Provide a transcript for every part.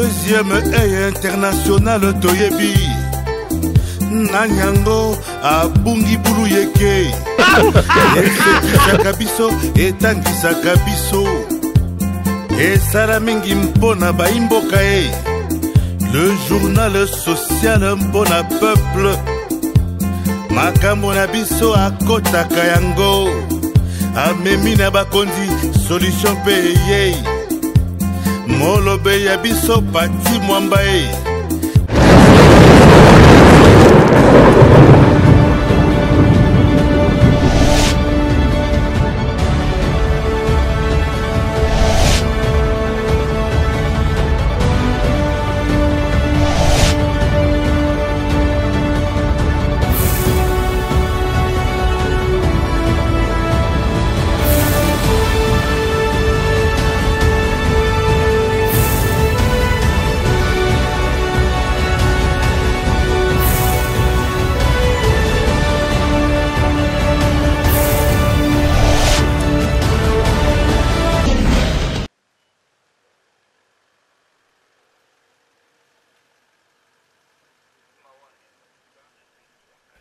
Deuxième œil international Toyebi Nanyango abungi bulu yeke Esekisaka biso etangisaka biso Esala mingi mpona baimboka e Le journal social mpona peuple Makambo na biso akotaka yango Amemi na bakonzi solution pe ye Molobe ya biso pati mwamba e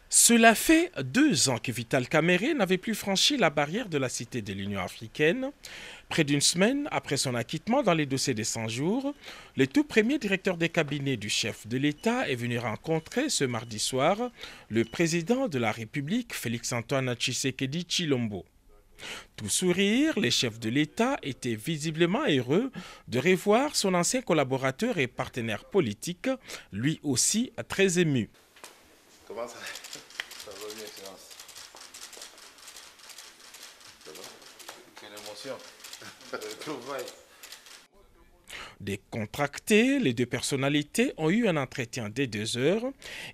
Cela fait 2 ans que Vital Kamerhe n'avait plus franchi la barrière de la cité de l'Union africaine. Près d'une semaine après son acquittement dans les dossiers des 100 jours, le tout premier directeur des cabinets du chef de l'État est venu rencontrer ce mardi soir le président de la République, Félix-Antoine Tshisekedi Tshilombo. Tout sourire, les chefs de l'État étaient visiblement heureux de revoir son ancien collaborateur et partenaire politique, lui aussi très ému. Comment ça va bien, Excellence? Ça va? Quelle émotion. Retrouvailles. Décontractés, les deux personnalités ont eu un entretien de 2 heures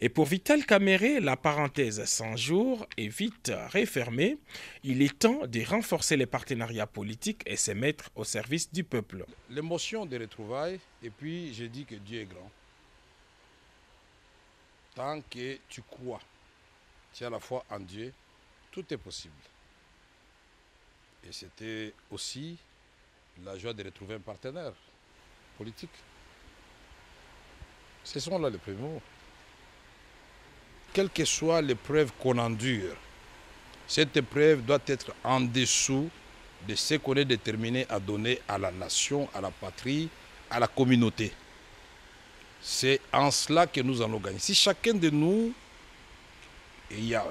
et pour Vital Kamerhe, la parenthèse 100 jours est vite refermée. Il est temps de renforcer les partenariats politiques et se mettre au service du peuple. L'émotion des retrouvailles et puis je dis que Dieu est grand. Tant que tu crois, tu as la foi en Dieu, tout est possible. Et c'était aussi la joie de retrouver un partenaire politique. Ce sont là les premiers mots. Quelle que soit l'épreuve qu'on endure, cette épreuve doit être en dessous de ce qu'on est déterminé à donner à la nation, à la patrie, à la communauté. C'est en cela que nous allons gagner. Si chacun de nous, et il y a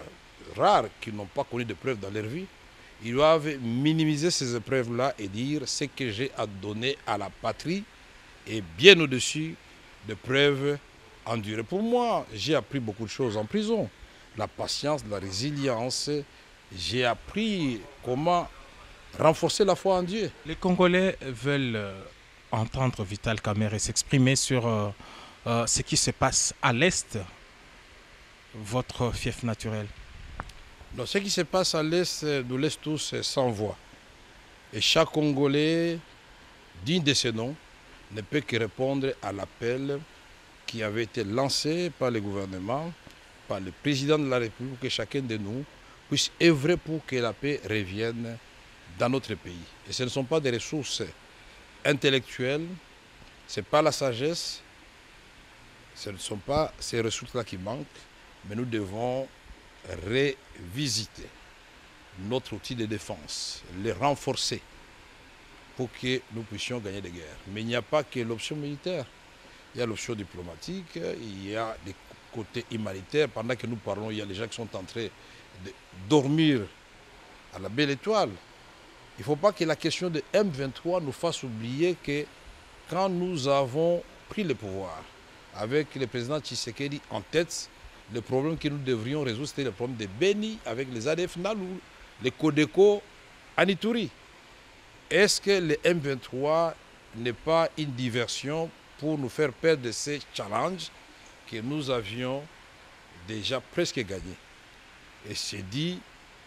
rares qui n'ont pas connu d'épreuves dans leur vie, ils doivent minimiser ces épreuves-là et dire ce que j'ai à donner à la patrie est bien au-dessus des preuves endurées. Pour moi, j'ai appris beaucoup de choses en prison. La patience, la résilience. J'ai appris comment renforcer la foi en Dieu. Les Congolais veulent entendre Vital Kamerhe s'exprimer sur ce qui se passe à l'Est, votre fief naturel. Donc, ce qui se passe à l'Est, nous laisse tous sans voix. Et chaque Congolais, digne de ce nom, ne peut que répondre à l'appel qui avait été lancé par le gouvernement, par le président de la République, que chacun de nous puisse œuvrer pour que la paix revienne dans notre pays. Et ce ne sont pas des ressources intellectuelles, ce n'est pas la sagesse, ce ne sont pas ces ressources-là qui manquent, mais nous devons revisiter notre outil de défense, le renforcer pour que nous puissions gagner des guerres. Mais il n'y a pas que l'option militaire, il y a l'option diplomatique, il y a des côtés humanitaires. Pendant que nous parlons, il y a les gens qui sont en train de dormir à la belle étoile. Il ne faut pas que la question de M23 nous fasse oublier que quand nous avons pris le pouvoir, avec le président Tshisekedi en tête, le problème que nous devrions résoudre, c'était le problème de Beni avec les ADF Nalou, les Codeco en Ituri. Est-ce que le M23 n'est pas une diversion pour nous faire perdre ces challenges que nous avions déjà presque gagnés? Et c'est dit,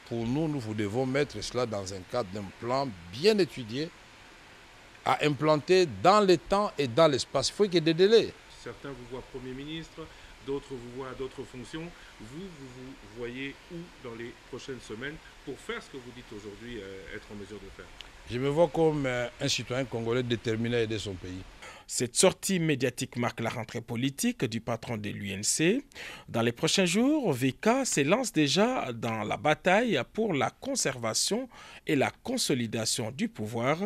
pour nous, nous devons mettre cela dans un cadre d'un plan bien étudié, à implanter dans le temps et dans l'espace. Il faut qu'il y ait des délais. Certains vous voient Premier ministre, d'autres vous voient à d'autres fonctions. Vous voyez où dans les prochaines semaines pour faire ce que vous dites aujourd'hui être en mesure de faire? Je me vois comme un citoyen congolais déterminé à aider son pays. Cette sortie médiatique marque la rentrée politique du patron de l'UNC. Dans les prochains jours, VK s'élance déjà dans la bataille pour la conservation et la consolidation du pouvoir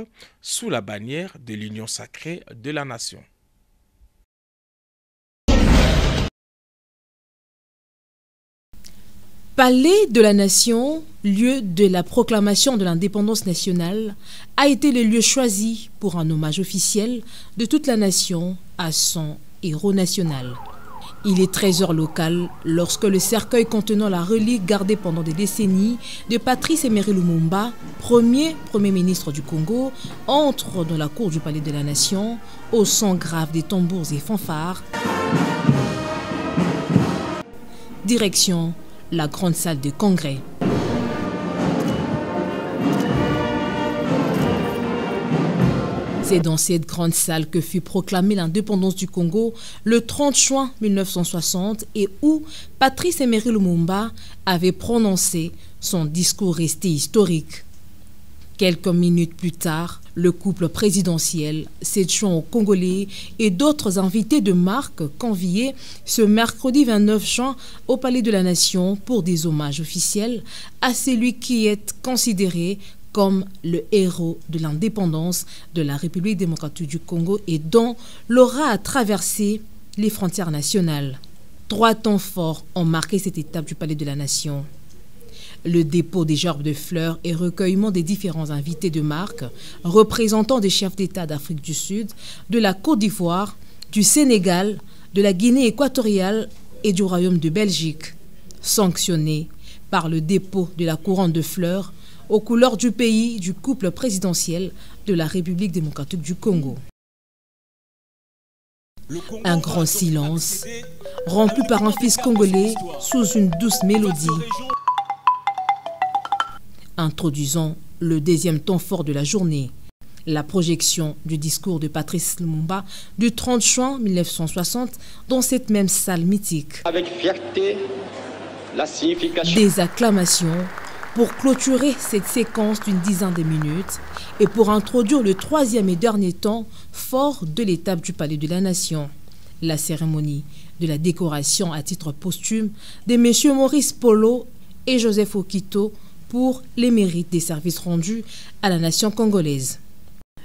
sous la bannière de l'Union sacrée de la nation. Palais de la Nation, lieu de la proclamation de l'indépendance nationale, a été le lieu choisi pour un hommage officiel de toute la nation à son héros national. Il est 13h local lorsque le cercueil contenant la relique gardée pendant des décennies de Patrice Emery Lumumba, premier ministre du Congo, entre dans la cour du Palais de la Nation au son grave des tambours et fanfares. Direction la grande salle de congrès. C'est dans cette grande salle que fut proclamée l'indépendance du Congo le 30 juin 1960 et où Patrice Emery Lumumba avait prononcé son discours resté historique. Quelques minutes plus tard, le couple présidentiel, 7 juin aux Congolais et d'autres invités de marque conviés ce mercredi 29 juin au Palais de la Nation pour des hommages officiels à celui qui est considéré comme le héros de l'indépendance de la République démocratique du Congo et dont l'aura a traversé les frontières nationales. 3 temps forts ont marqué cette étape du Palais de la Nation. Le dépôt des gerbes de fleurs et recueillement des différents invités de marque, représentant des chefs d'État d'Afrique du Sud, de la Côte d'Ivoire, du Sénégal, de la Guinée équatoriale et du Royaume de Belgique, sanctionnés par le dépôt de la couronne de fleurs aux couleurs du pays du couple présidentiel de la République démocratique du Congo. Un grand silence, rompu par un fils congolais sous une douce mélodie. Introduisant le deuxième temps fort de la journée, la projection du discours de Patrice Lumumba du 30 juin 1960 dans cette même salle mythique. Avec fierté, la signification. Des acclamations pour clôturer cette séquence d'une dizaine de minutes et pour introduire le troisième et dernier temps fort de l'étape du Palais de la Nation, la cérémonie de la décoration à titre posthume de M. Maurice Polo et Joseph Okito pour les mérites des services rendus à la nation congolaise.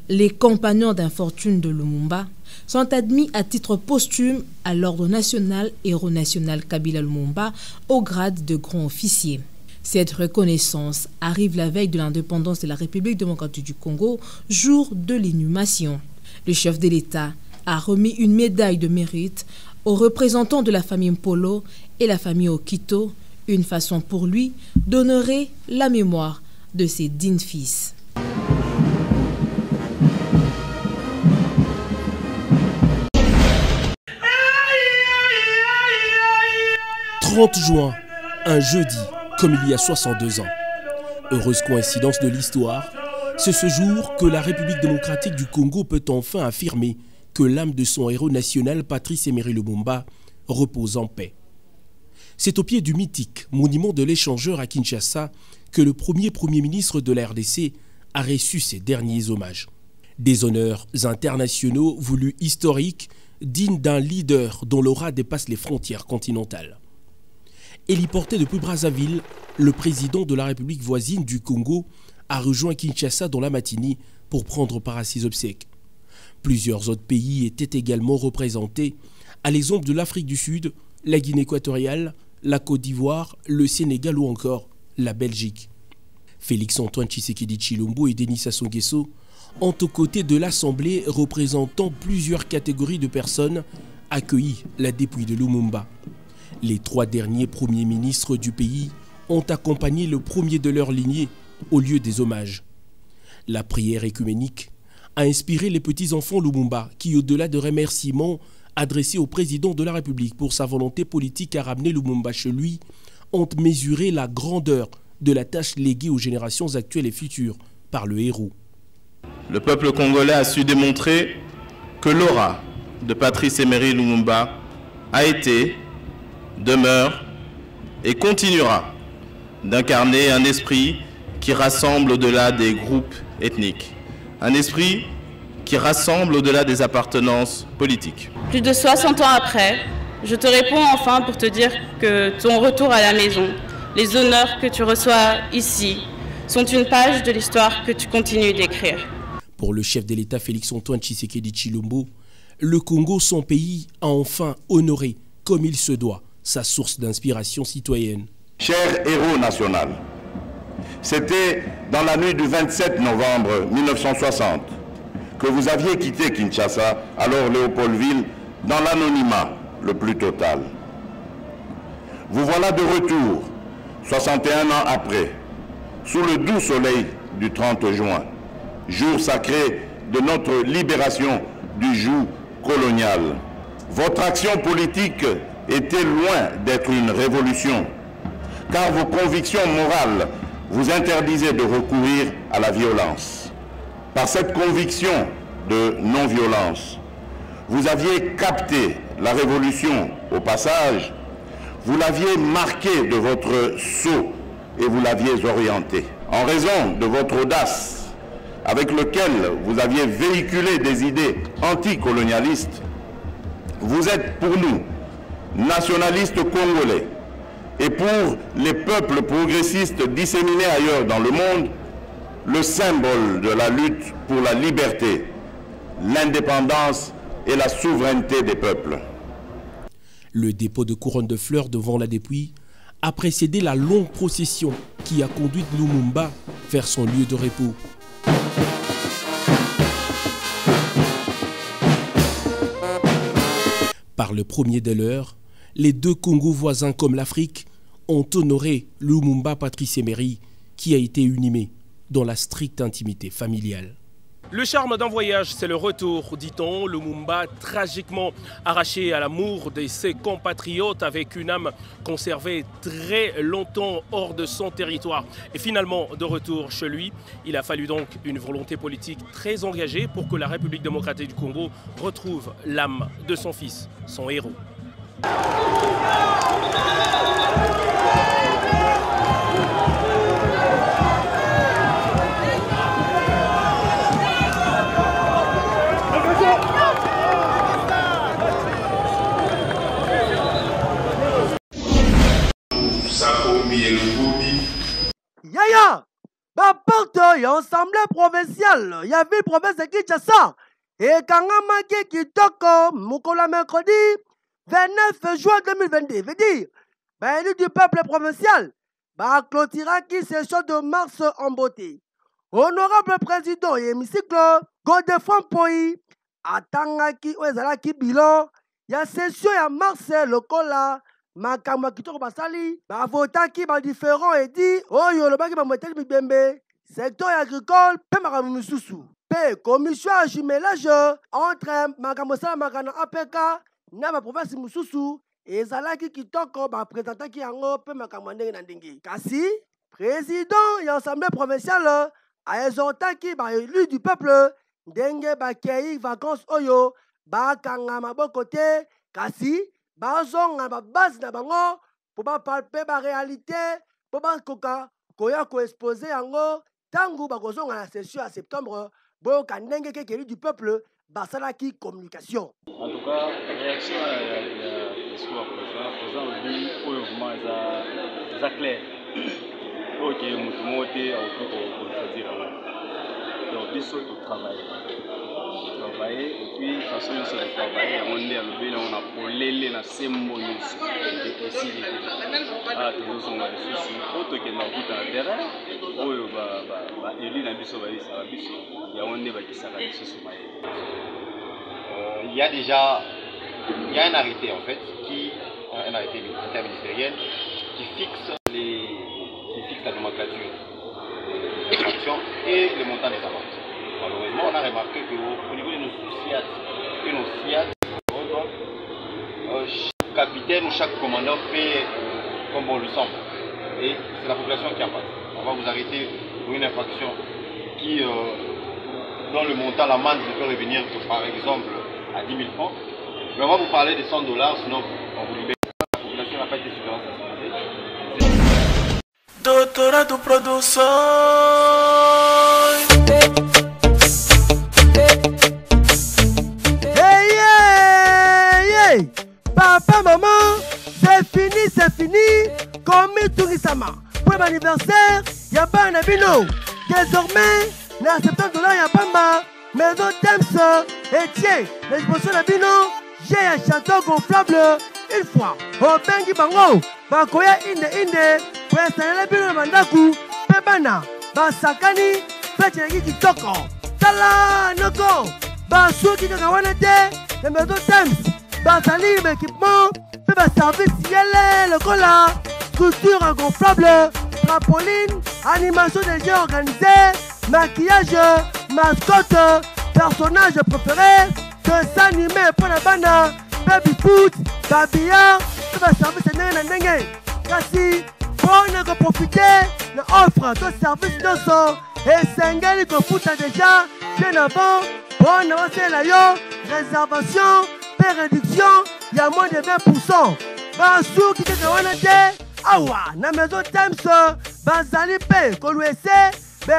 Les compagnons d'infortune de Lumumba sont admis à titre posthume à l'ordre national héros national Kabila Lumumba au grade de grand officier. Cette reconnaissance arrive la veille de l'indépendance de la République démocratique du Congo, jour de l'inhumation. Le chef de l'État a remis une médaille de mérite aux représentants de la famille Mpolo et la famille Okito, une façon pour lui d'honorer la mémoire de ses dignes fils. « 30 juin, un jeudi, comme il y a 62 ans. Heureuse coïncidence de l'histoire, c'est ce jour que la République démocratique du Congo peut enfin affirmer que l'âme de son héros national, Patrice Emery Lumumba, repose en paix. C'est au pied du mythique monument de l'échangeur à Kinshasa que le premier ministre de la RDC a reçu ses derniers hommages. Des honneurs internationaux voulus historiques, dignes d'un leader dont l'aura dépasse les frontières continentales. Héliporté depuis Brazzaville, le président de la République voisine du Congo a rejoint Kinshasa dans la matinée pour prendre part à ses obsèques. Plusieurs autres pays étaient également représentés, à l'exemple de l'Afrique du Sud, la Guinée équatoriale, la Côte d'Ivoire, le Sénégal ou encore la Belgique. Félix-Antoine Tshisekedi Tshilombo et Denis Sassou Nguesso ont aux côtés de l'Assemblée représentant plusieurs catégories de personnes accueilli la dépouille de Lumumba. Les 3 derniers premiers ministres du pays ont accompagné le premier de leur lignée au lieu des hommages. La prière écuménique a inspiré les petits-enfants Lumumba qui, au-delà de remerciements adressés au président de la République pour sa volonté politique à ramener Lumumba chez lui, ont mesuré la grandeur de la tâche léguée aux générations actuelles et futures par le héros. Le peuple congolais a su démontrer que l'aura de Patrice Emery Lumumba a été, demeure et continuera d'incarner un esprit qui rassemble au-delà des groupes ethniques. Un esprit qui qui rassemble au-delà des appartenances politiques. Plus de 60 ans après, je te réponds enfin pour te dire que ton retour à la maison, les honneurs que tu reçois ici, sont une page de l'histoire que tu continues d'écrire. Pour le chef de l'État Félix-Antoine Tshisekedi Tshilombo, le Congo, son pays, a enfin honoré, comme il se doit, sa source d'inspiration citoyenne. Cher héros national, c'était dans la nuit du 27 novembre 1960 que vous aviez quitté Kinshasa, alors Léopoldville, dans l'anonymat le plus total. Vous voilà de retour, 61 ans après, sous le doux soleil du 30 juin, jour sacré de notre libération du joug colonial. Votre action politique était loin d'être une révolution, car vos convictions morales vous interdisaient de recourir à la violence. Par cette conviction de non-violence, vous aviez capté la révolution au passage, vous l'aviez marquée de votre sceau et vous l'aviez orientée. En raison de votre audace, avec lequel vous aviez véhiculé des idées anticolonialistes, vous êtes pour nous, nationalistes congolais, et pour les peuples progressistes disséminés ailleurs dans le monde, le symbole de la lutte pour la liberté, l'indépendance et la souveraineté des peuples. Le dépôt de couronne de fleurs devant la dépouille a précédé la longue procession qui a conduit Lumumba vers son lieu de repos. Par le premier de l'heure, les deux Congos voisins comme l'Afrique ont honoré Lumumba Patrice Emery qui a été inhumé dans la stricte intimité familiale. Le charme d'un voyage, c'est le retour, dit-on. Lumumba, tragiquement arraché à l'amour de ses compatriotes avec une âme conservée très longtemps hors de son territoire. Et finalement, de retour chez lui, il a fallu donc une volonté politique très engagée pour que la République démocratique du Congo retrouve l'âme de son fils, son héros. Yaya, porte ensemble provincial, il y avait une province de Kinshasa. Et Kangamaki Kitoko, Mukola mercredi 29 juin 2022, veut dire, élu du peuple provincial, clôturaki session de mars en beauté. Honorable président et hémicycle, Godefroid Poi, Atangaki Oezalaki bilan, il y a session à mars lokola. Makamwa kitoko basali bavotaki différents et dit oyo lobaki bamoteli mibembe secteur agricole pe makambo misusu pe commission à jumelage entre makambo sala makana APK na ba province misusu ezalaki kitoko bapresentaki yango pe makambo ndenge na ndenge kasi président ya assemblée provinciale aexhortaki élu du peuple ndenge bakei vacances oyo bakanga maboko te kasi bazonga ba base na bango pour ba palper ba réalité pour ba koka koya ko exposer yango tangu ba kozonga na session à septembre bo kanenge kekeli du peuple basalaki communication. En tout cas réaction à discours présent dit mouvement za clair OK mutumote auto ko dire donc biso to travailler et puis façon de travailler on est à l'obéli on a polélé na sembo nyonso et ici tous on a des soucis auto que na kuta na terrain oyo ba élu na biso ba biso ya on est ba kisaka biso somaye. Il y a un arrêté en fait un arrêté interministériel qui fixe la nomenclature des infractions et le montant des amendes. Malheureusement, on a remarqué qu'au niveau de nos SIAD, chaque capitaine ou chaque commandant fait comme on le semble. Et c'est la population qui en parle. On va vous arrêter pour une infraction qui, dont le montant, l'amende ne peut revenir que par exemple à 10 000 francs. Mais on va vous parler de $100, sinon on vous libère. La population n'a pas été suffisamment sensibilisée. Doutora do Produções. Papa, maman, c'est fini. Comme tout sama. Pour l'anniversaire, il y a pas un abino. Désormais, na $70 il y a pas ma. Maison Thames. Et tiens, l'exposition d'abino, j'ai un château gonflable. Une fois, au Bengi Bango, Bakoya Inde, pour installer l'abino de Mandaku, Pebana, Basakani, Fetchegi Kitoko. Tala, Noko, Basuki Kakawanete, la maison Thames, Basali, l'équipement, Peba service, Yele, le cola, structure gonflable, trampoline, animation des jeux organisés, maquillage, mascotte, personnage préféré, dessin animé pour la bana, baby foot, babillard, Peba service, Nenge, Kasi, pour profiter, offre de service de son, et Sengeli que fout déjà, bien avant, bon avancer la yo, réservation, réduction, il y a moins de 20%. Basou qui te wanate, awa, na maison Thames, Bazali Pay, Kolwese,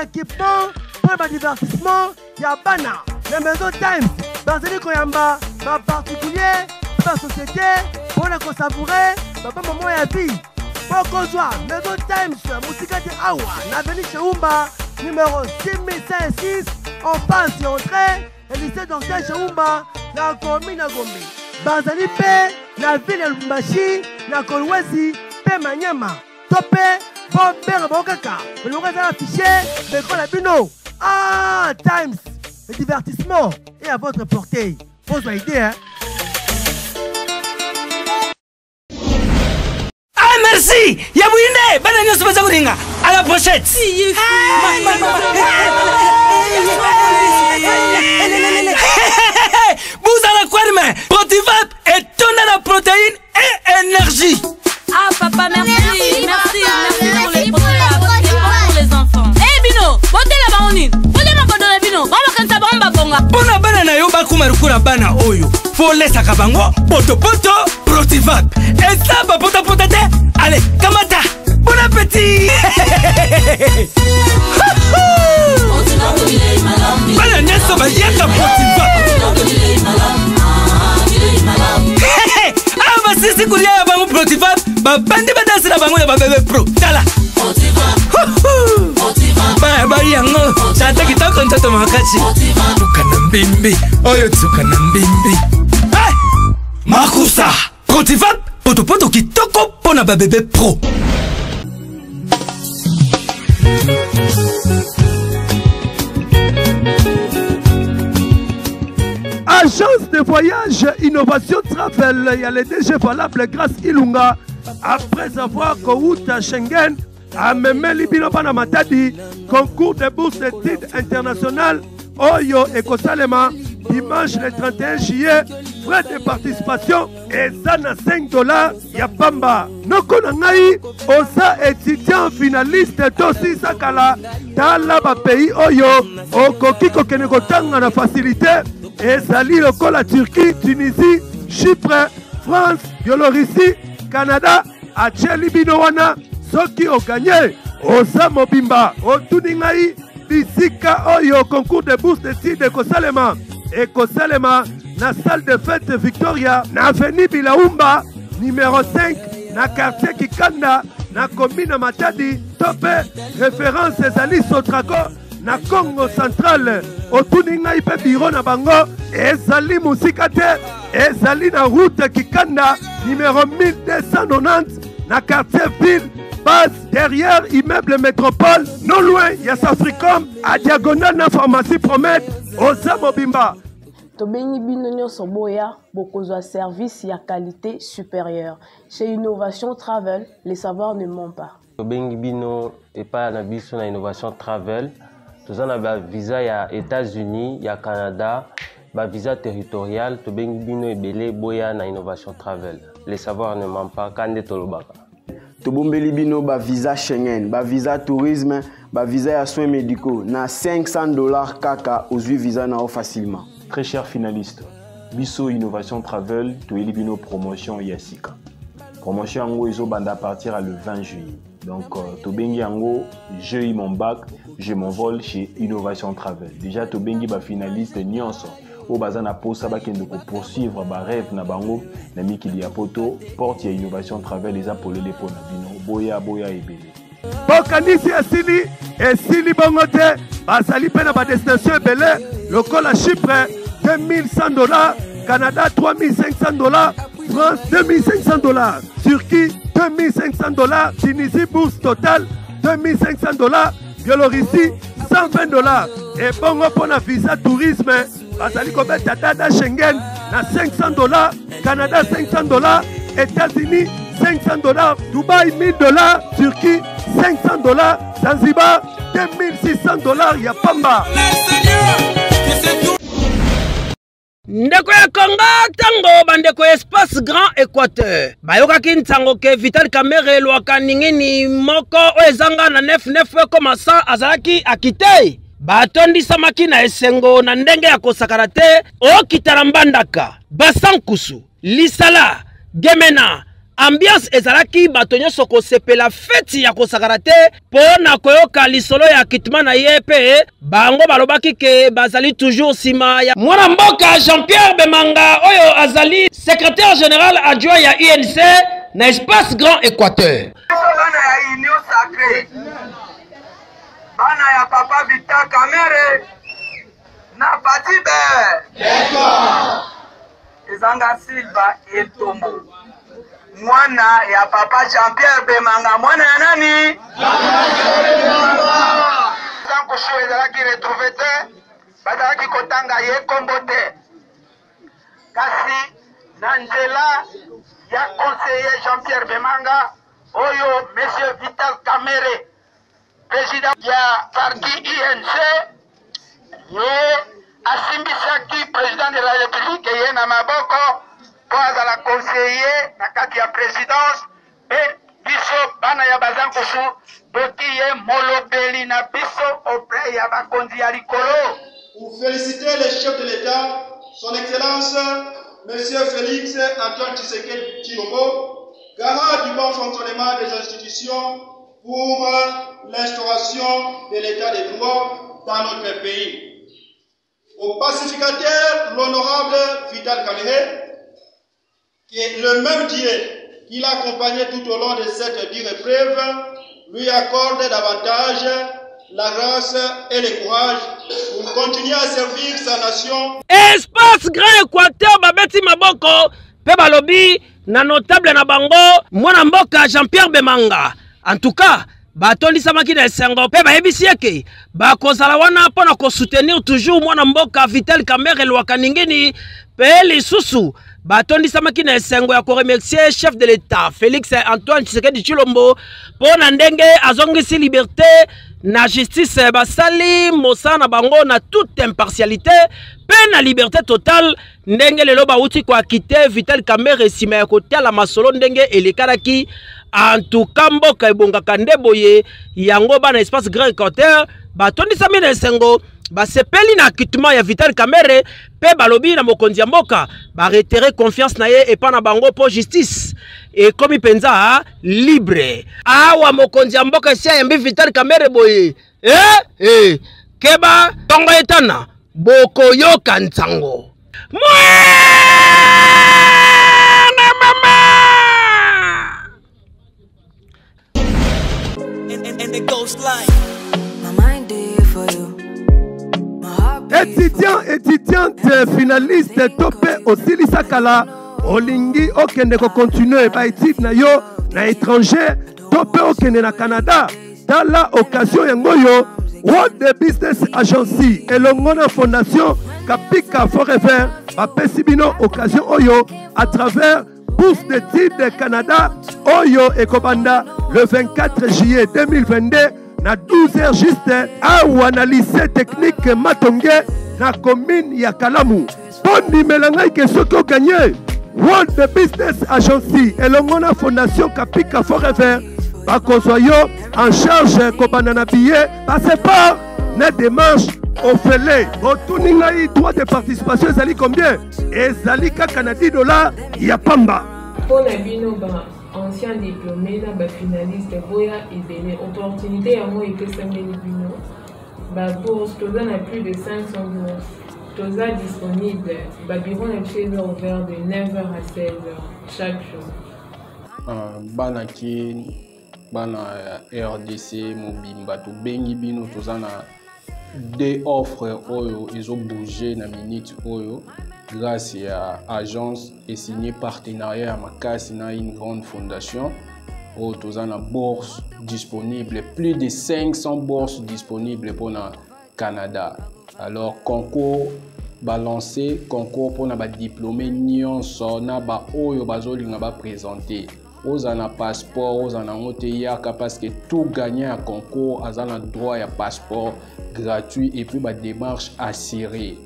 équipement, pour le divertissement, il y a Bana, la maison Thames, Bazali Koyamba, ma particulier, ma société, pour le savourer, papa maman et la vie. Pour qu'on soit, maison Thames, Moussika de Awa, l'avenue Cheumba, numéro 6106, en face et entrée, et lycée d'Ortel Cheumba, la commune à Gombe. Bazali Pe, la ville de Lumbashi, la Kolwezi, Pe Manyama, Topé, Bon Père Bokaka, le reste à l'affiché, l'école à Bino. Ah, Times, le divertissement est à votre portée. Pose la idée, hein. Ah, merci! Yabouine, bana nyoso baza kuringa. À la pochette. Vous allez quoi, mais Protivap est tonne la protéine et énergie. Ah, papa, merci pour les Protivap. Pour les enfants. Eh, Bino, bote la baonine. Bote ma bote la Bino. Bama kanta bamba bonga. Bona bana na yo bakuma rukura bana oyo. Faut laisser kabango. Poto Protivap. Et ça, pota te. Allez, kamata. Bon appétit. Bana nyeso ba yaka Protivap. Ah, bah si c'est coulier à bango Protivap, bah bandi ba danser la bango ya ba bébé pro. Tala. Bah yango, tata kitoko ntoto makachi. Tukana mbimbi, oyo tukana mbimbi. Hey! Makusa, Protivap, poto kitoko pona ba bébé pro. Agence de voyage Innovation Travel, il y a les DG valables grâce Ilunga. Après avoir couru à Schengen, à Memeli Binopana Matadi, concours de bourse d'études internationales, Oyo et Kosalema, dimanche le 31 juillet, frais de participation et Zana $5, Yapamba. Nokonangai, Osa étudiant finaliste Tossi Sakala, dans la pays Oyo, Okokiko Kenekotanga na facilité. Et Zali la Turquie, Tunisie, Chypre, France, Biélorussie, Canada, Acheli Binowana, ceux qui ont gagné, Osa Mobimba, Otuningai, Bisika Oyo, concours de bourse d'études de Kosalema, et Kosalema, na salle de fête de Victoria, na avenue Bilaumba, numéro 5, na quartier Kikanda, na commune Matadi, Topé, référence Zali Sotrako, na Congo central, Otuninga ipe biro na bango, ezali musika te, ezali na route Kikanda, numéro 1290, na quartier ville, base derrière immeuble métropole, non loin, Yassafricom, à diagonale na pharmacie Promet, Osa Mobimba. Tobengi bino nyonso boya bokozwa service ya qualité supérieure. Chez Innovation Travel, les savoirs ne mentent pas. Tobengi bino et pas na biso na Innovation Travel. Tout ça na visa ya États-Unis, ya Canada, ba visa territorial. Tobengi bino ebele boya na Innovation Travel. Les savoirs ne mentent pas. Kande tolobaka. Tobombeli bino ba visa Schengen, ba visa tourisme, ba visa ya soins médicaux. Na $500 kaka ozui visa na facilement. Très chers finalistes, Bisso Innovation Travel, Toeli Bino Promotion Yassika. Promotion Ango Iso Banda partira le 20 juillet. Donc, Tobengi Ango, j'ai eu mon bac, je m'envole chez Innovation Travel. Déjà, Tobengi ba finaliste Nyonso. au bazana posa bakende ko poursuivre ba rêve na bango na mikili ya poto porte ya innovation travel les apolele po na bino boya ebele bokanisi esili bongo te bazali mpe na badestination ebele lokola Chypre $2100, Canada $3500, France $2500, Turquie $2500, Tunisie bourse totale $2500, Biélorussie $120 et bongo pour la visa tourisme bazali kobeta dada Schengen na $500, Canada $500, États-Unis $500, Dubaï $1000, Turquie $500, Zanzibar $2600 ya pamba. Ndeko ya Congo tango bandeko espace Grand Équateur bayokaki ntango ke Vital Kamerhe lwaka ningini moko ezanga na 99 komasa azalaki akite batondisamaki na esengo na ndenge ya kosakana te okitala mbandaka basankusu lisala gemena ambiance ezalaki bato nyonso kosepela feti ya kosakana te po na koyoka lisolo ya kitma na ye pe bango balobaki ke bazali toujours sima ya mwana mboka Jean-Pierre Bemanga oyo azali secrétaire général adjoint ya UNC na espace Grand Équateur. Bana ya Union Sacrée, bana ya Papa Vital Kamerhe na Patibe ezanga Silva Etombo mwana ya Papa Jean-Pierre Bemanga mwana ya nani? Sankushu ezalaki retrouvé te bazalaki kotanga ye kombo te kasi na nzela ya conseiller Jean-Pierre Bemanga oyo Monsieur Vital Kamerhe président ya parti INC ye asimbisaki président de la République ye na maboko po azala conseiller na kati ya présidence pe biso bana ya bazankusu toki ye molobeli na biso auprès ya bakonzi ya likolo. Pour féliciter le chef de l'État, son Excellence Monsieur Félix Antoine Tshisekedi Tshilombo, garant du bon fonctionnement des institutions pour l'instauration de l'état de droit dans notre pays. Au pacificateur, l'honorable Vital Kamerhe, qui est le même Dieu qui l'a accompagné tout au long de cette dure épreuve, lui accorde davantage la grâce et le courage pour continuer à servir sa nation. Espace Grand Équateur babeti maboko pe balobi na notable na bango mwana mboka Jean-Pierre Bemanga. En tout cas, batondisamaki na esengo pe bayebisi eke bakozala wana mpona kosoutenir toujours mwana mboka Vital Kamerhe lwaka ningini pe lisusu batondisamaki na esengo ya koremercier chef de l'État Félix Antoine Tshisekedi Tshilombo pona ndenge azongisi liberté na justice basali mosana bango na toute impartialité pe na liberté totale ndenge lelo bauti kwa kite Vital Kamerhe sima ya kotiala masolo ndenge elekalaki. En tout cas mboka ebongaka nde boye yango bana espace Grand Équateur batondisami na esengo basepeli na akitement ya Vital Kamerhe pe balobi na mokonzi ya mboka baretere confiance na ye epa na bango po justice e komi penza libre awa mokonzi ya mboka esi ayambi Vital Kamerhe boye keba tongo etana bokoyoka ntango mwana mama. And it goes like my mind there for you. Étudiante finaliste topé aussi Lisakala olingi okende ko continuer ba étude na yo na étranger topé okende na Canada dans la occasion yangoyo World Business Agency et l'ongona fondation Kapika Forever a pesibino occasion oyo à travers bourse d'études de Canada oyo ekobanda le 24 juillet 2022 na 12h juste awa na lycée technique Matonge na commune ya Kalamu. Bondi melangai ke soki gagné World Business Agency et l'ongona fondation Kapika Forever bakozwa yo en charge kobanda na billet passe par na démarche ofele otuninga i droit de participation ezali combien ezali kaka na $10 ya pamba pona bino ba ancien diplômé na ba finaliste boya ebele opportunité yango epesambeli bino ba bourse toza na plus de 500 bourses toza disponible. Babiron est ouvert de 9h à 16h chaque jour. Banaki, bana RDC, Mobimba, to bengi bino tozana des offres oyo, ils ont bougé na minute oyo grâce à agence et signé partenariat à Makasi na une grande fondation. Oh, tozana bourse disponible, plus de 500 bourses disponibles pour le Canada. Alors concours balancé, concours pour na ba diplômé nyonso na ba oyo bazolinga ba présenter. Ozana passeport, ozana ngoteyaka parce que tout gagner un concours azana droit à passeport gratuit et puis ba démarche assurée.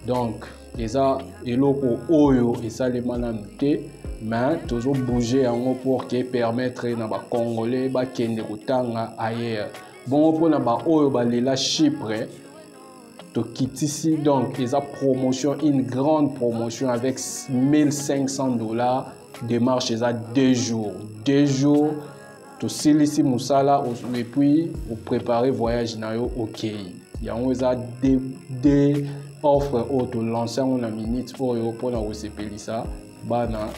Donc eza eloko oyo esalema na nute mais toujours bouger en pour que permettre na ba congolais ba kende kotanga ailleurs. Bon pour na ba oyo ba lela Chypre to kitisi donc eza promotion, une grande promotion avec $1,500. Démarche eza 2 jours. 2 jours to silisi musala et puis vous préparer voyage na yo OK. Yango eza des offre auto lancer on a minute pour na osepelisa bana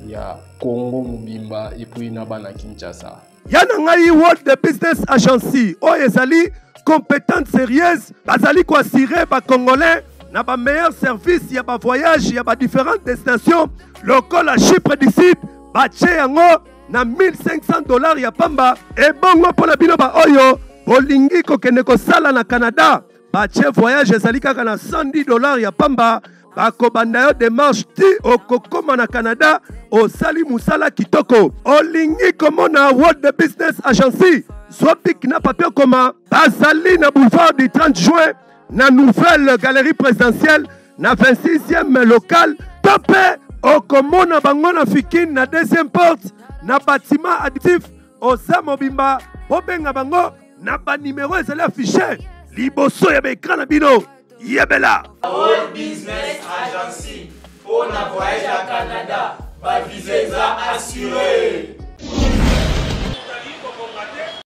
ya Congo Mobimba et puis na bana Kinshasa. Yana ngai World Business Agency o ezali compétente sérieuse bazali ko assurer ba congolais na ba meilleur service ya ba voyage ya ba différentes destinations local à Chypre d'ici ba tche yango na $1,500 ya pamba et bongo pour la bino ba oyo bolingi ko kende ko sala na Canada. Bache voyage ezali kaka na $110 ya pamba bakobanda yo démarche ti okokoma na Canada osali musala kitoko olingi komona World Business Agency zwapik na papier koma bazali na boulevard du 30 juin na nouvelle galerie présidentielle na 26e local tope okomona bango na fikine na deuxième porte na bâtiment additif osa mobimba bobenga bango na ba numéro ezali affiché liboso ya ekran na bino yebela World Business Agency pour na voyage à Canada ba visa assuré.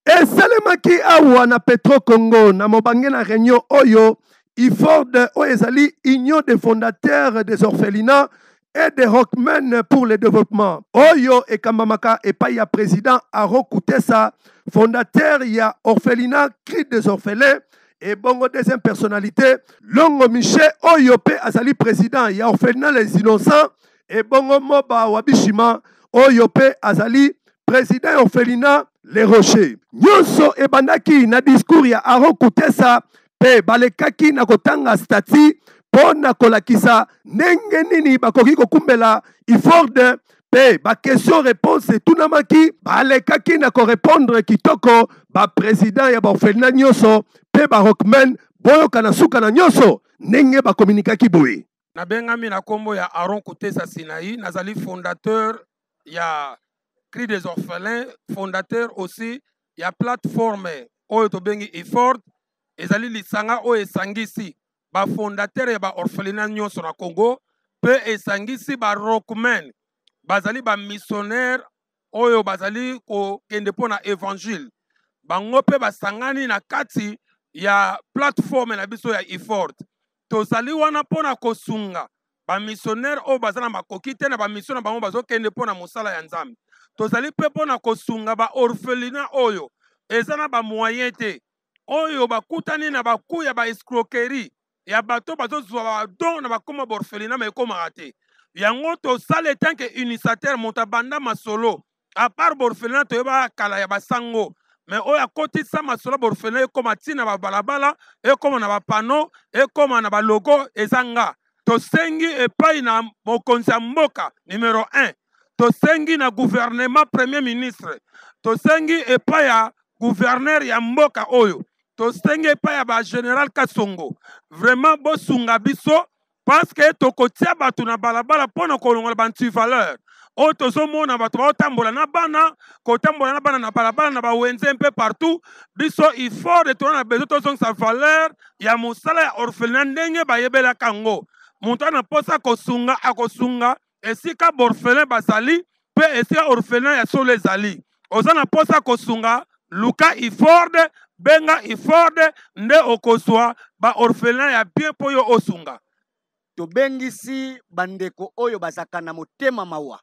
esalemaki awa na Petro Congo na mobange na réunion oyo IFORD oyo ezali Union des fondateurs des orphelinats et des rockmen pour le développement oyo ekambamaka epai ya président Aro Kutesa fondateur ya orphelinat Cri des orphelins et bongo deuxième personnalité Longo Michel Oyope azali président ya orphelinat les innocents et bongo Moba Wabishima Oyope azali président orphelinat les rochers nyonso ebandaki na discours ya Aro Kutesa pe balekaki na kotanga stati pona kolakisa ndenge nini bakoki kokumbela IFORD pe ba question réponse tunamaki balekaki na ko répondre kitoko ba président ya ba orphelinat nyonso pe ba rockmen boyoka na suka na nyonso ndenge ba communiquaki boye nabengami na kombo ya Aaron Kutesa Sinai nazali fondateur ya Cri des orphelins fondateur aussi ya plateforme oyo tobengi IFORD ezali lisanga oyo esangisi ba fondateur ya ba orphelinat nyonso na Congo pe esangisi ba rockmen bazali ba missionnaire oyo bazali ko kende pona évangile bango pe basangani na kati ya plateforme na biso ya IFORD tozali wana pona kosunga ba missionnaire oyo bazala makoki te na ba mission na bango bazokende pona mosala ya Nzambe tozali pe pona kosunga ba orphelinat oyo ezana ba moyen te oyo bakutani na baku ya ba escroquerie ya bato bazozwa ba don na bakoma ba orphelinat mais ekoma te yango tosala tant que initiateur montabanda masolo à part borphelinat toyeba kala ya basango mais oya kotisa masolo borphelinat ekoma tina ba balabala ekoma na ba pano ekoma na ba logo ezanga tosengi epai na mokonzi ya mboka numéro 1 tosengi na gouvernement premier ministre tosengi epai ya gouverneur ya mboka oyo tosengi epai ya ba général Kasongo vraiment bosunga biso parce que tokotia bato na balabala pona kolongola bantu valeur o tozomona bato baotambola na bana kotambola na bana na balabala na bawenze mpe partout biso IFORD tona na besoin tozongisa valeur ya mosala ya orphelinat ndenge bayebelaka yango moto ana posa kosunga akosunga esika borphelin bazali mpe esika orphelinat ya solo ezali oza na posa kosunga luka IFORD benga IFORD nde okozwa ba orphelinat ya bien po yo osunga tobengisi bandeko oyo bazaka na motema mawa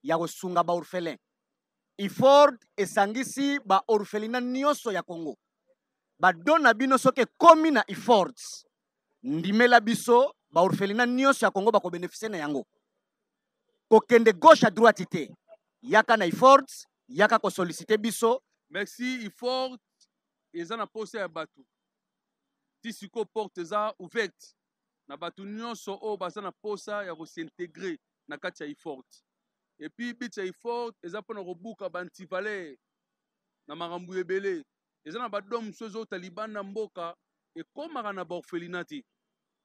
ya kosunga ba orphelin. IFORD esangisi ba orphelina nyonso ya Congo. Badona bino soke komi na IFORD. Ndimela biso ba orphelina nyonso ya Congo bako beneficie na yango. Kokende gauche à droite te. Yaka na IFORD, yaka ko solliciter biso. Merci IFORD. Eza na poste ya batu. Tisiko porte za ouverte. Na batu nyonso o baza na posa ya ko s'intégrer na kati ya IFORD. Et puis bit ya IFORD eza pona robuka bantivale na marambu ebele. Eza na badom sozo taliban na mboka e komaka na ba orphelinati.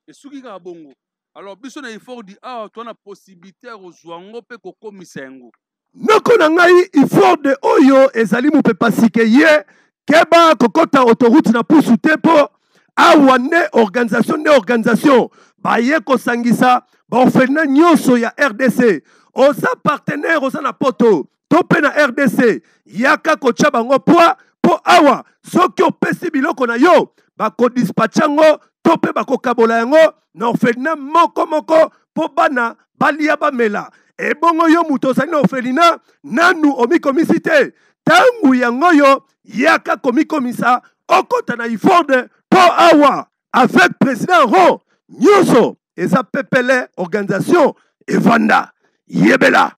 Et soki ka bongo. Alors biso na IFORD di to na possibilité ya kozwa ngo pe kokomisa yango. Noko na ngai IFORD oyo ezali mopepa sike ye keba kokota autoroute na pusu tempo awa ne organisation baye kosangisa ba orphelin nyonso ya RDC oza partenaire oza na poto tope na RDC yaka kotia bango po awa soki opesi biloko na yo bakodispatcha ngo tope bakokabola yango na orphelin moko po bana balia bamela ebongo yo muto ozali na orphelina nanu omikomisi te tangu yango yo yaka komikomisa okota na IFORD po awa avec président Ron nyonso eza pepele organisation evanda yebela.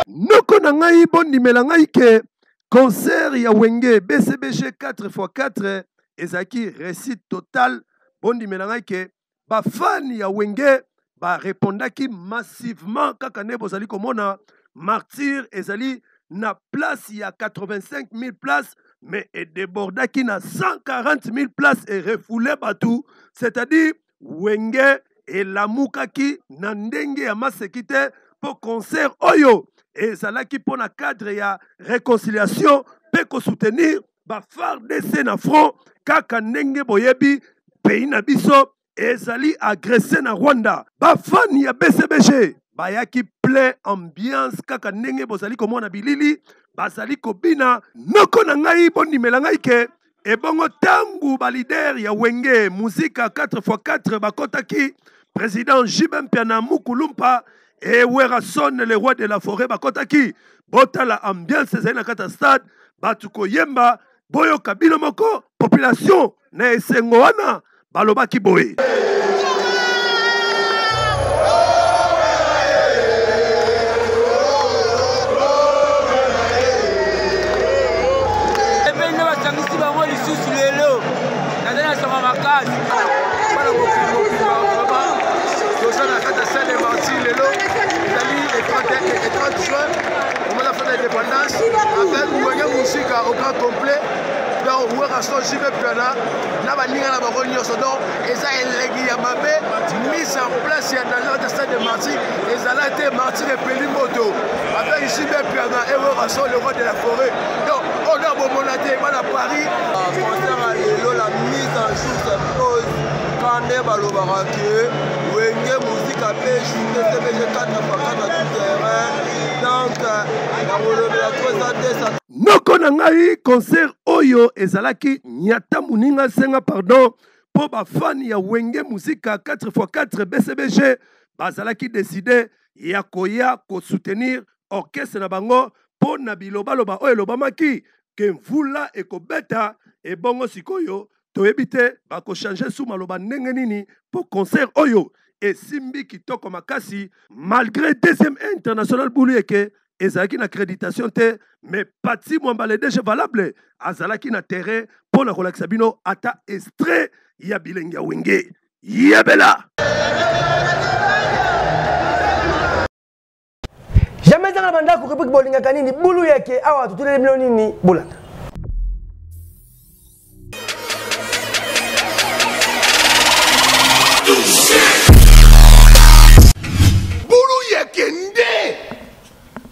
Noko na ngai bondimela ngai ke concert ya wenge BCBG 4x4 ezaki réussite totale. Bondimela ngai ke ba fan ya wenge ba répondaki massivement kaka ne bozali komona martyr ezali na place ya 85 000 places mais et débordaki na 140 000 places et refoulé batou, c'est-à-dire wenge elamukaki na ndenge ya masekite pour concert oyo ezalaki pour na cadre ya réconciliation pe ko soutenir ba FARDC na front kaka ndenge boyebi pays na biso ezali agressé na Rwanda. Ba fan ya BCBG bayaki plein ambiance kaka ndenge bozali komona bilili bazali kobina noko na ngai bondimela ngai ke ebongo tangu ba leader ya wenge muzika 4x4 bakotaki président Jibem Piana Mukulumpa et Werason le roi de la forêt bakotaki botala ambiance ezali na kata stade batuko yemba boyo kabino moko population na esengo wana balobaki boye. Ebenge basangisi bango lisusu lelo nazali nasonga makasi bana toza na kata sale marti lelo ezali le 30 juin moment la fête d'indépendance avec wenge musika au grand complet donc Werason Jibem Piana na baninga na bango nyonso donc eza eleki ya mabe mise en place ya dans le stade de Marty ezala te Marty epeli moto avec Jibem Piana et Werason le roi de la forêt donc on a bomona te bana Paris concert à lelo la mise en jour se pose quand balobaka ke wenge musique pe chute CBG 4x4 tout terrain donc na kolobela toza te noko na ngai concert oyo ezalaki nyata muninga senga pardon po ba fan ya wenge musika 4x4 BCBG bazalaki décider ya koya ko soutenir orchestre na bango po na bilobaloba oyo lobamaki ke mvula ekobeta e bongo sikoyo toyebi te bako changer sous maloba ndenge nini po concert oyo esimbi kitoko makasi malgré deuxième international bulu eke ezalaki na accréditation te mais Pati Mwambale déjà valable azalaki na terrain pour la kolakisa bino ata extrait ya bilenge ya wenge yebela. Jamais dans la banda ko repik bolinga kanini bulu yake awa tutule bino nini bulanda. Bulu yake nde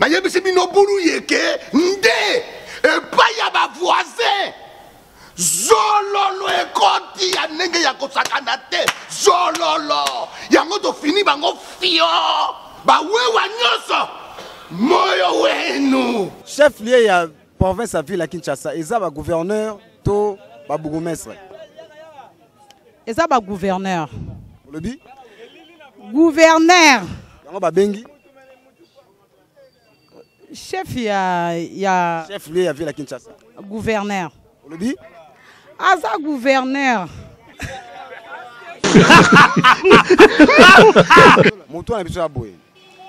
nayebisi bino bulu yeke nde epai ya bavoisin zololo ekoti ya ndenge ya kosakana te zololo yango tofini bango fio bawewa nyonso moyo wenu. Chef lié ya province à ville à Kinshasa, eza ba gouverneur to ba bourgmestre. Eza ba gouverneur. Le bi? Gouverneur. Yango ba bengi? Chef ya chef lié ya ville à Kinshasa. Gouverneur. Le bi? Aza gouverneur. Moto na biso ya boye.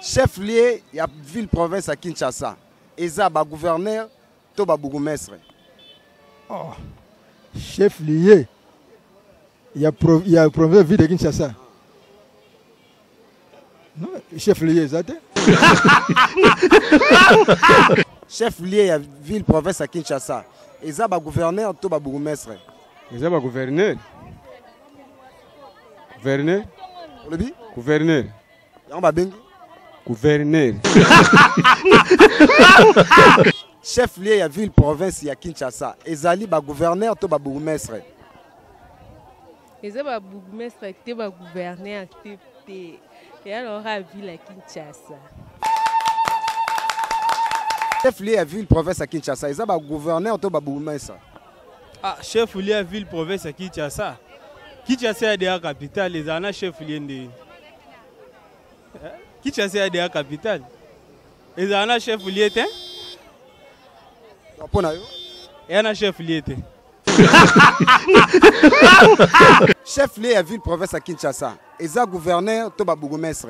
Chef lié ya ville province à Kinshasa. Eza ba gouverneur to ba bourgmestre. Oh. Chef lié. Il y a province ville de Kinshasa. Non, chef lié exact. Chef lié ya ville province à Kinshasa. Eza ba gouverneur to ba bourgmestre. Eza ba gouverneur. Gouverneur. Le bi? Gouverneur. Yango ba bengi? Gouverneur. Chef lié ya ville province ya Kinshasa. Ezali ba gouverneur to ba bourgmestre. Eza ba bourgmestre te ba gouverneur te. Et alors à ville à Kinshasa. Chef lié à ville province à Kinshasa, ils ont un gouverneur ou un bourgmestre. Ah, chef lié à ville province à Kinshasa. Kinshasa est la capitale, les ana chef lié de. Kinshasa est la capitale. Les ana chef lié te. Pour nayo. Et ana chef lié te. Chef lié à ville province à Kinshasa, ils ont un gouverneur ou un bourgmestre.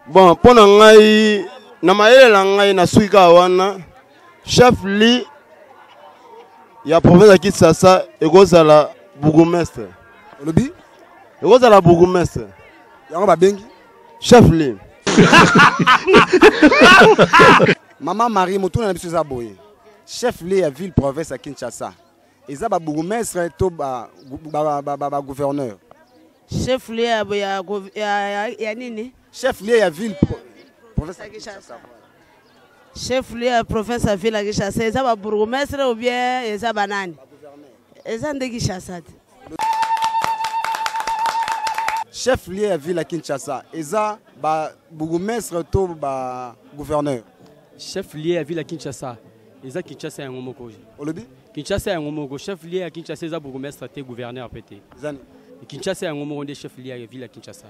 Bon, pour ngai na maele la ngai na suika wana chef li ya province ya Kinshasa ekozala bourgmestre. Lobi? Ekozala bourgmestre. Yango ba bengi? Chef li. Maman Marie motuna na biso za boye. Chef li ya ville province ya Kinshasa. Eza ba bourgmestre to ba gouverneur. Chef li ya nini? Chef lié à ville province à Kinshasa. Chef lié à province à ville à Kinshasa. Eza ba bourgmestre ou bien eza banani? Eza nde Kinshasa. Chef lié à ville à Kinshasa. Eza ba bourgmestre to ba gouverneur. Chef lié à ville à Kinshasa. Eza Kinshasa ya ngomoko. Olobi? Kinshasa ya ngomoko. Chef lié à Kinshasa eza bourgmestre te gouverneur pété. Zani. Kinshasa ya ngomoko nde chef lié à ville à Kinshasa.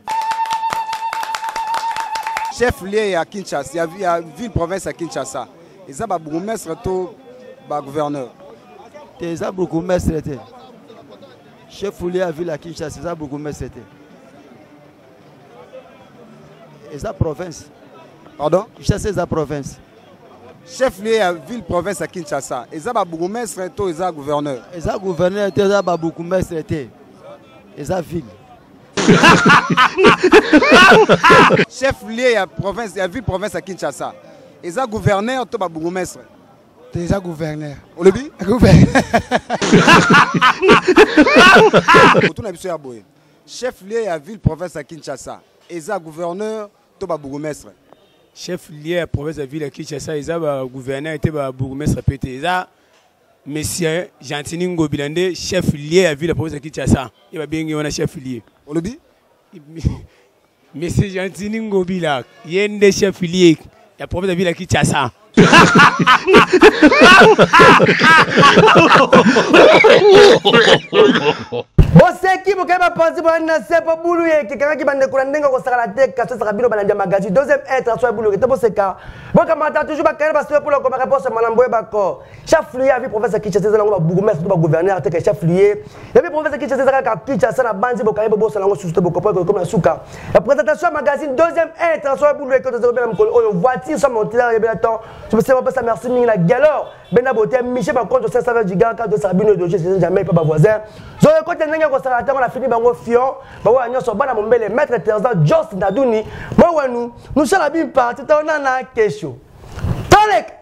Chef lié à Kinshasa, il y a ville province à Kinshasa. Ils ont un bourgmestre to ba gouverneur. Ils ont bourgmestre te. Chef lié à ville à Kinshasa, ils ont bourgmestre te. Ils ont province. Pardon? Kinshasa c'est province. Chef lié à ville province à Kinshasa, ils ont un bourgmestre to ils ont gouverneur. Ils ont gouverneur te, ils ont bourgmestre te. Ils ont ville. Chef lié à province, à ville province à Kinshasa. Ils ont gouverneur to ba bourgmestre. Déjà gouverneur. On le dit? Gouverneur. Chef lié à ville province à Kinshasa. Ils ont gouverneur to ba bourgmestre. Chef lié à province à ville à Kinshasa, ils ont gouverneur et ba bourgmestre pété. Ils ont Monsieur Gentini Ngobilande, chef lié à ville province de Kinshasa. Il va bien y avoir un chef lié. On le dit? Monsieur Gentini Ngobila, il y a un chef lié à province de ville de Kinshasa. Boseki bokeba panzi bwana sepo bulu yeke kangaki bande kulandenga ko sakala te kaso sakabino bana magazine deuxième être soit bulu ke boseka boka mata toujours ba kaya ba sepo pour ko ba réponse malambo e bako chef lié à vie professeur Kinshasa na ngo bourgmestre ba gouverneur te chef lié ya vie professeur Kinshasa ka Kinshasa na banzi boka yebo bosa ngo suste boko ko comme na suka la présentation magazine deuxième être soit bulu yeke to zobela mkolo oyo voiture ça monter ya belaton je me sais pas ça merci mingi la galore bena boté Michel ba compte 520 giga ka de sabino de je jamais pas voisin zo ko tenenga ko sala ta na fini bango fion ba wa nyoso bana mombele maître Terzan Just Naduni moi nous sommes la bien parti on a question Tolek